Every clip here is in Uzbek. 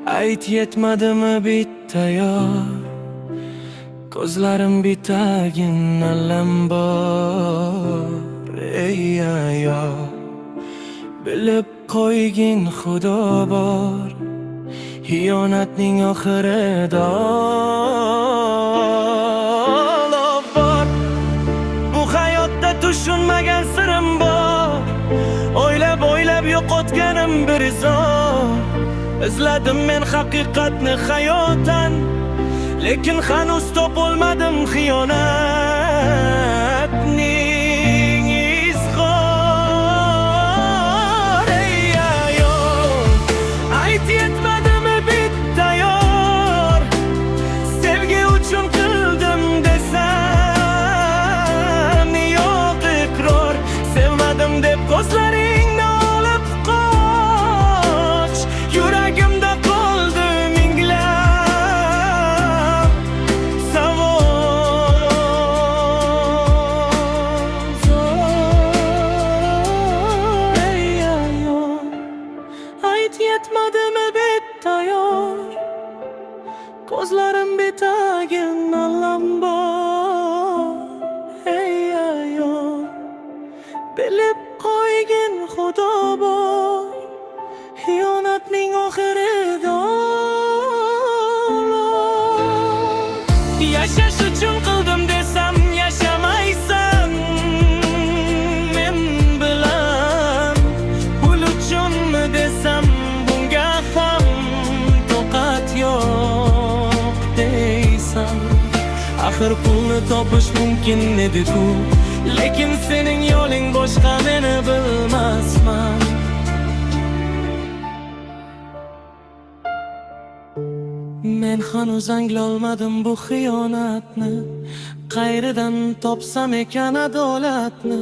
Ayt yetmadimi bitta yor, ko'zlarim bitagin alam bor. Ey ayo, bilib qo'ygin xudo bor, xiyonatning oxirida olov bor. Bu hayotda tushunmagan sirim bor, o'ylab yo'qotganim bir zor. Izladim men haqiqatni hayotdan, lekin hanuz topolmadim xiyonatning izhor. Ey ayon, ayt yetmadimi bitta yor, sevgi uchun qildim desam yo'q iqror. Sevmadim deb ko'zlaringni olib qoch, yuragimda qoldi minglab savol. Ey ayon, ayt yetmadimi bitta yor, ko'zlarim bitagin alam bor. Ey ayon, bilib qo'ygin xudo bor, xiyonatning oxirida olov. Yashash uchun qildim desam yashamaysan men bilan, pul uchunmi desam bunga ham toqat yo'q deysan. Axir pulni topish mumkin edi-ku, lekin sening yo'ling boshqa, meni bilmasman. Men hanuz anglolmadim bu xiyonatni, qayerdan topsam ekan adolatni.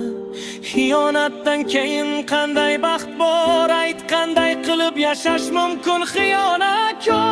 Xiyonatdan keyin qanday baxt bor, ayt qanday qilib yashash mumkin xiyonatkor.